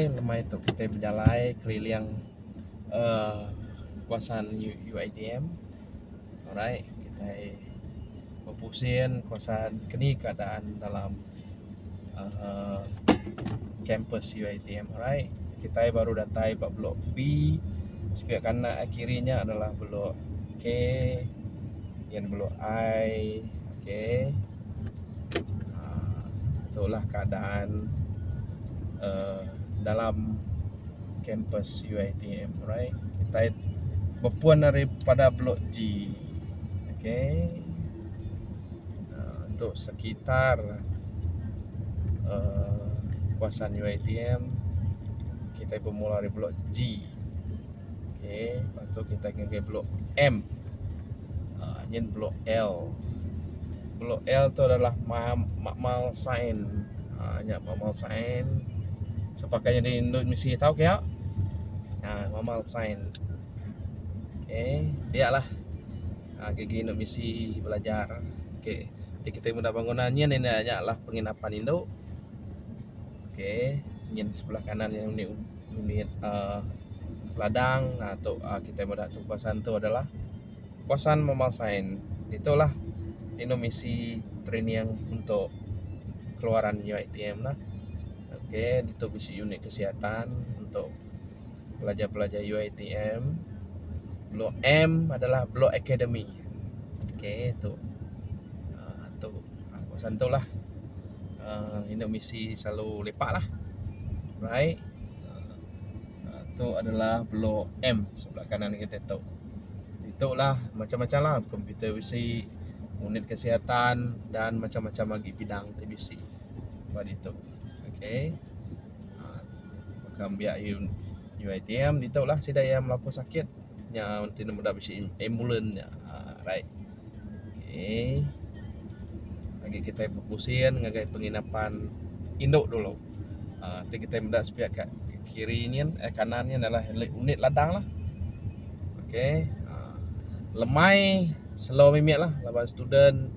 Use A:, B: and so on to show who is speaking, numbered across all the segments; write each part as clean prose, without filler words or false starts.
A: Okey, lemai tu kita berjalan keliling kawasan UiTM. Alright, kita berpusing kawasan kini keadaan dalam kampus UiTM. Alright, kita baru datang ke blok B. Sebelah kanan kirinya adalah blok K, yang blok I. Okey. Itulah keadaan dalam kampus UiTM. Alright, kita berpuan daripada blok G. Okey. Untuk sekitar kawasan UiTM, kita bermula dari blok G. Okey, lepas tu kita ke blok M. Ini blok L. Blok L tu adalah makmal sains. Makmal sains. Sepakainya di Indonesia tahu ke ya? Makmal sains. Okey, dia lah. Gigi Indonesia belajar. Okey, jadi kita mudah bangunannya ini lah penginapan induk. Okey, ini sebelah kanan yang unit ladang. Tu kita mudah tu kawasan tu adalah kawasan makmal sains. Itulah Indonesia training untuk keluaran UiTM lah. Okey, itu bisi unit kesihatan untuk pelajar-pelajar UiTM. Blok M adalah blok akademi. Okey, tu kawasan tu lah. Indonesia selalu lepak lah. Right. Tu adalah blok M sebelah kanan kita tu. Itulah macam-macam lah, komputer bisi, unit kesihatan dan macam-macam lagi bidang TBC buat itu. Okey. Maka biar UiTM ditulah sidaya melampau sakit nya nanti mudah bisi ambulans nya. Right. Okey. Lagi kita berpusing ngagai penginapan induk dulu. Nanti kita mudah sepiak kat kiri ni kanannya adalah unit ladang lah. Okey. Lemai slow mimik lah, lawan student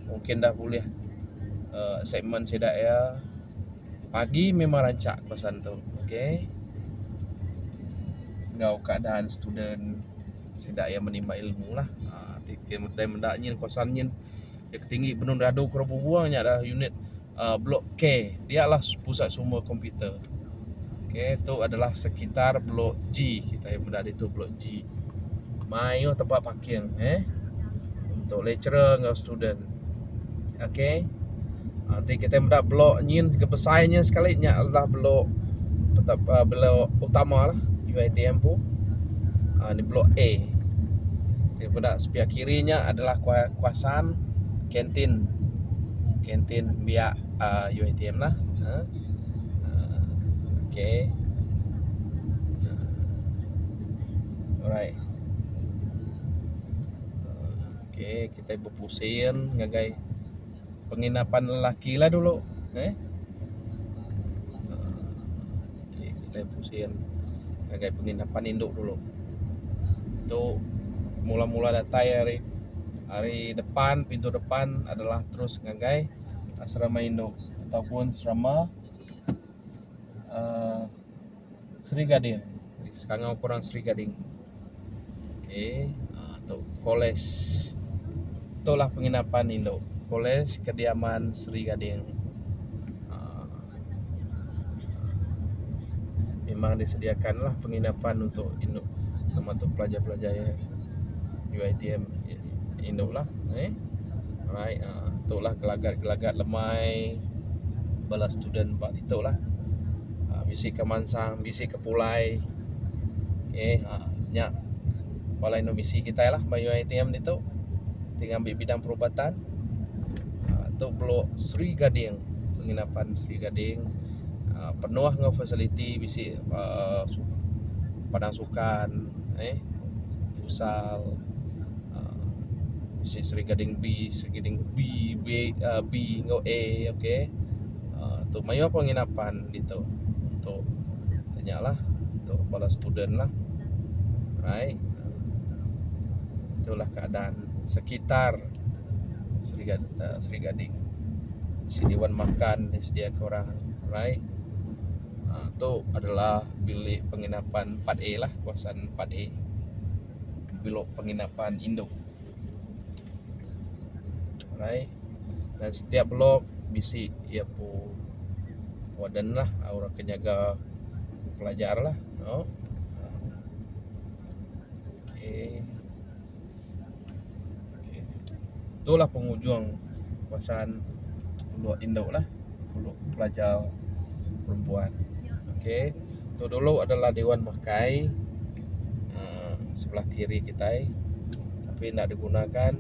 A: mungkin dah boleh segmen sedak ya. Pagi memang rancak kawasan tu. Okey. Ngau keadaan student sedak yang menimba ilmu lah. Mendaknya kawasannya yang tinggi Benun Radu Kerobu Buangnya adalah unit blok K. Dia lah pusat semua komputer. Okey, itu adalah sekitar blok G. Kita yang berada itu blok G. Mayu tempat parking untuk lecturer dengan student. Okey. Nanti kita berada blok ni kebesarnya sekali nya adalah blok utama lah UiTM pun. Ni blok A. Kita berada sebelah kirinya adalah kawasan kantin. Kantin biak UiTM lah. Okey. Alright. Okey, kita berpusing ngagai penginapan lelaki lah dulu. Okey, kita pusing ngagai penginapan induk dulu. Itu mula-mula datang hari depan, pintu depan adalah terus ngagai asrama induk ataupun asrama Sri Gading. Sekarang kurang Sri Gading. Okey, atau kolej. Itulah penginapan induk. Kolej Kediaman Sri Gading. Memang disediakanlah penginapan untuk induk untuk pelajar-pelajar UiTM induk lah. Alright, itulah gelagat-gelagat lemai bala student buat itulah. Bisi ke Mansang, bisi ke Pulai. Nyak Balai Indonesia kita lah UiTM itu tinggal ambil bidang perubatan. Itu blok Sri Gading, penginapan Sri Gading. Penuh dengan fasiliti bisi padang sukan, futsal, bisi Sri Gading B, Sri Gading B ngau A. Okey. Tu mayu penginapan gitu untuk tanyalah untuk bala student lah. Right. Itulah keadaan sekitar Sri Gading. Dewan makan disediakan orang, right? tu adalah bilik penginapan 4A lah, kawasan 4A, bilik penginapan induk. Alright. Dan setiap blok bisi ia pu warden lah, orang penjaga pelajar lah. Okey. Itulah penghujung kawasan blok induk lah, blok pelajar perempuan. Okey. Itu dulu adalah Dewan Makai, sebelah kiri kita, tapi nak digunakan,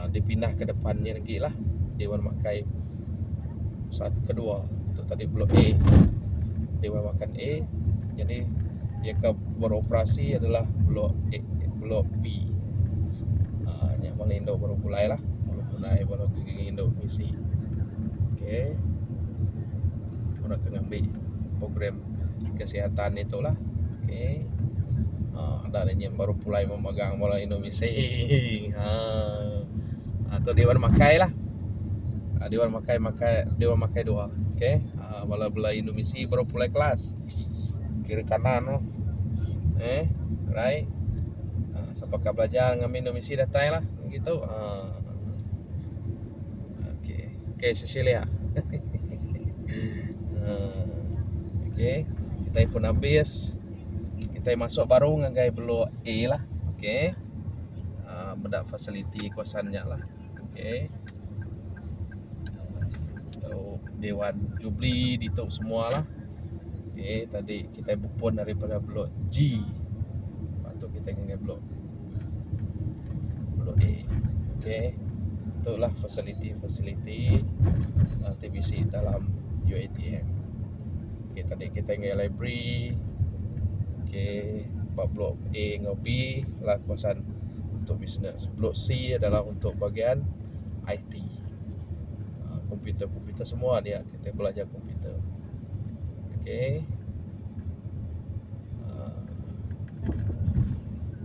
A: dipindah ke depannya lagi lah, Dewan Makai kedua. Itu tadi blok A, Dewan Makan A. Jadi dia beroperasi adalah blok A, blok B. Yang paling induk baru mulai lah, baru gigi induk misi. Okey. Orang akan ambil program kesihatan itulah. Okey. Ada yang baru mulai memegang bola Indonesia. Atau Dewan Makai lah. Dewan Makai Dewan Makai 2. Okey. Bola Indonesia baru mulai kelas. Kiri kanan right. Siapakah belajar dengan Indonesia datang lah gitu. Okey, Cecilia. Okey, kita pun habis. Kita masuk baru dengan gaya blok A lah. Okey. Benda fasiliti kawasannya lah. Okey. Dewan Jubli dituk semua lah. Okey, tadi kita bupun daripada blok G. Patut kita dengan blok A. Okey. Itulah fasiliti TBC dalam UiTM. Okey, tadi kita dengan library. Okey, blok A dengan B lah kawasan untuk bisnes. Blok C adalah untuk bahagian IT. Komputer semua dia, kita belajar komputer. Okey.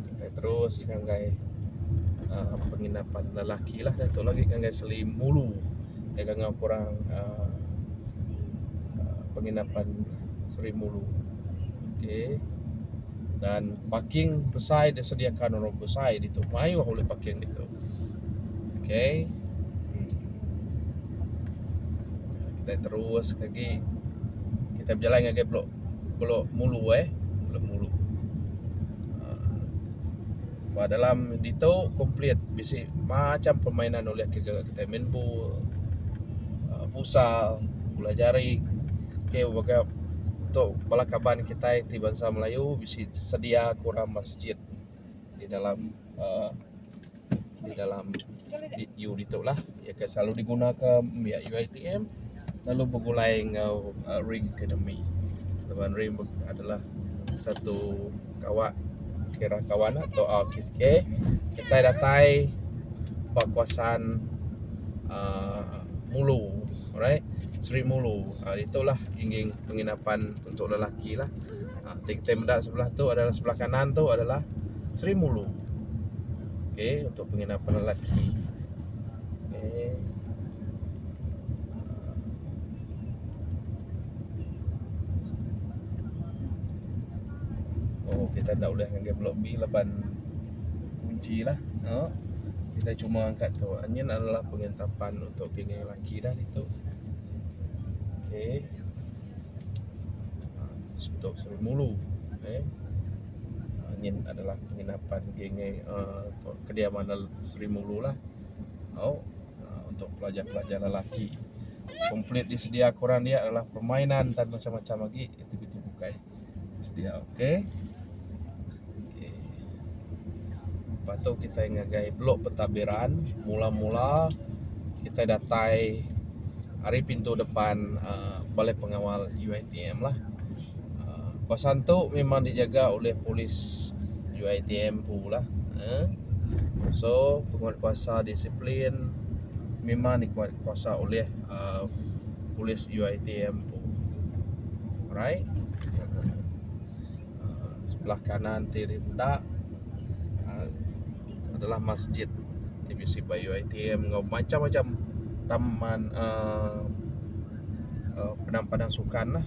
A: Kita terus dengan penginapan lelaki lah, dan tu lagi dengan Selim Mulu. Dia dengan kurang penginapan Selim Mulu. Okey. Dan parking besar disediakan orang besar itu. Mayu boleh parking itu. Okey. Kita terus lagi. Kita berjalan dengan blok Mulu blok Mulu. Dalam itu komplit bisi macam permainan oleh kita main bola, futsal, bola jaring. Okey, bagai untuk balakaban kita di bangsa Melayu bisi sedia kurang masjid di dalam U itulah. Ya selalu digunakan ya UiTM, lalu bergulai dengan Ring Academy. Lawan Ring adalah satu kawan atau okey, kita datai kawasan Mulu, alright, Sri Mulu. Itulah ingin penginapan untuk lelaki lah. Kita mendak sebelah tu adalah sebelah kanan tu adalah Sri Mulu. Okey, untuk penginapan lelaki. Okey. Kita tak boleh angkat blok B leban kunci lah. Kita cuma angkat tu. Ini adalah penginapan untuk geng lelaki dah itu. Okey. Untuk Sri Mulu. Ini adalah penginapan geng kediaman Sri Mulu lah. Untuk pelajar-pelajar lelaki. Komplit disedia korang dia adalah permainan dan macam-macam lagi aktiviti bukai. Sedia, okey. Lepas tu kita ngagai blok pentadbiran. Mula-mula kita datai hari pintu depan balai pengawal UiTM lah. Kawasan tu memang dijaga oleh polis UiTM pula. So penguatkuasa disiplin memang dikuasa oleh polis UiTM pun. Alright. Sebelah kanan kiri budak adalah masjid TBC by UiTM dengan macam-macam taman padang-padang sukan lah.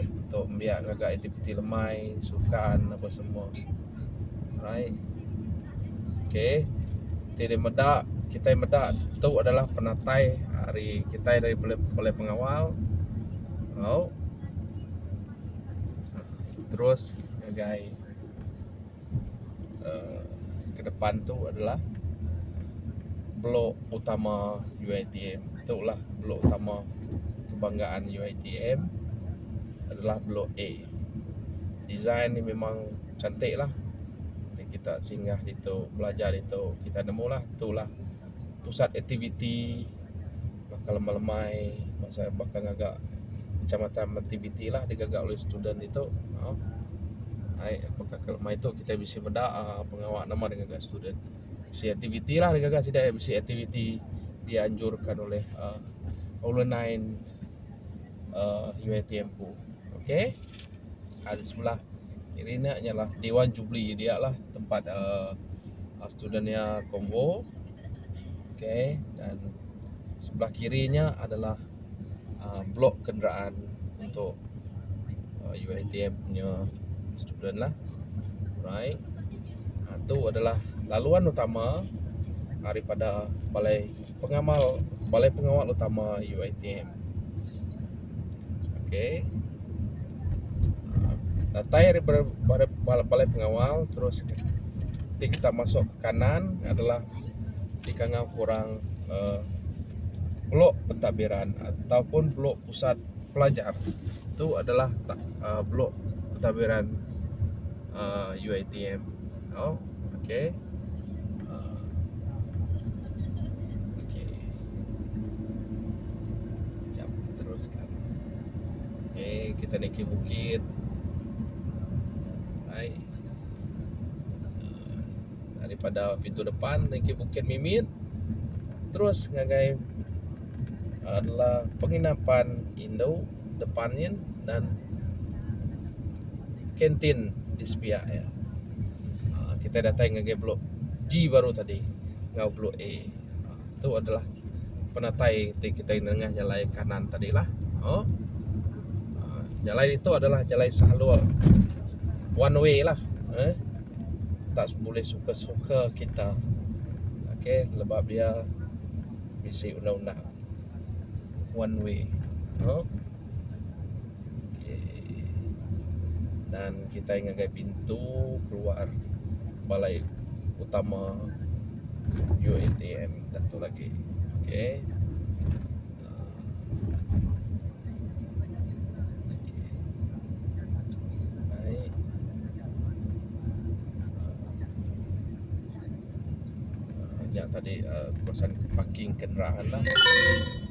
A: untuk biar agak aktiviti lemai, sukan apa semua. Right. Okay. Tidak medak, kita medak itu adalah penatai hari kita dari balai pengawal. Oh. Terus ngagai ke depan tu adalah blok utama UiTM. Itulah blok utama kebanggaan UiTM adalah blok A. Desain ni memang cantik lah. Kita singgah di tu, belajar di tu, kita nemulah itulah pusat aktiviti bakal lemai, masa bakal agak macam-macam aktiviti lah digagak oleh student itu. Bakal lemai itu kita bisa beda pengawal nama dengan gagak student. Bisi aktiviti lah digagak sida, bisi aktiviti dianjurkan oleh alumni UiTM pu. Okey. Ada sebelah kiri ni ialah Dewan Jubli, dia lah tempat studentnya konvo. Okey, dan sebelah kirinya adalah blok kenderaan untuk UiTM punya student lah. Right. Itu adalah laluan utama daripada balai pengawal utama UiTM. Okey. Datai daripada balai pengawal, terus kita masuk ke kanan adalah dikangau kurang blok pentadbiran ataupun blok pusat pelajar. Itu adalah blok pentadbiran UiTM. Oh, okey. Okey. Jap, teruskan. Okey, kita naiki bukit. Hai. Daripada pintu depan naiki Bukit Mimit, terus ngagai adalah penginapan Indo depannya dan kantin di sepiak ya. Kita datang ngagai blok G baru tadi, ngau blok A. Itu adalah penatai kita tengah jalan kanan tadi lah. Jalan itu adalah jalan salur one way lah. Tak boleh suka-suka kita. Okey, sebab dia bisi undang-undang one way. Okey. Dan kita ngagai pintu keluar balai utama UiTM dan tu lagi. Okey. Yang tadi kawasan parking kenderaan lah,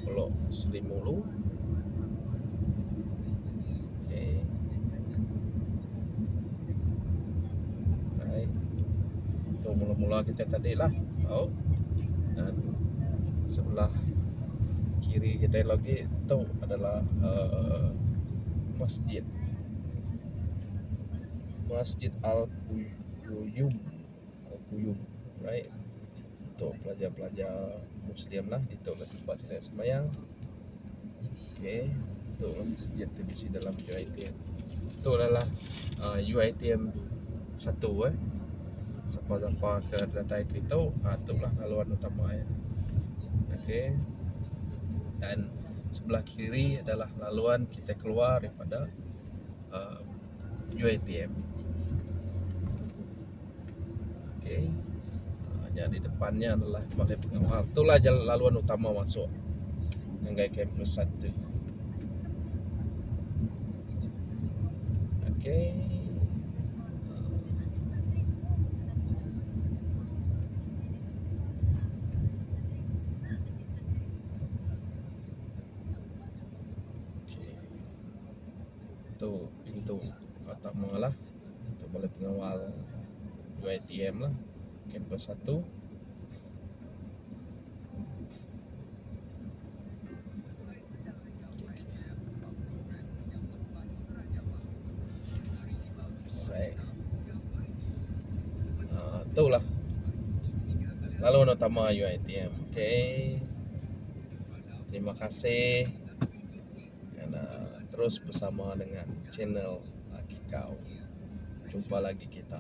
A: blok Selimulu. Okay. Right. Itu mula-mula kita tadi lah. Dan sebelah kiri kita lagi itu adalah Masjid Al-Quyum. Right. Untuk pelajar-pelajar Muslim lah, itu tempat saya sembahyang. Okey, itu masjid TBC dalam UiTM. Itu adalah UiTM 1 Siapa-siapa ke datai kita, itulah laluan utama ya. Okey. Dan sebelah kiri adalah laluan kita keluar daripada UiTM. Okey. Jadi depannya adalah balai pengawal. Itulah jalan laluan utama masuk Nenggai kampus 1. Okey. Itu pintu utama lah untuk balai pengawal UiTM lah, kampus 1. Itulah laluan utama UiTM. Okey. Terima kasih. Dan terus terus bersama dengan channel Kikau. Jumpa lagi kita.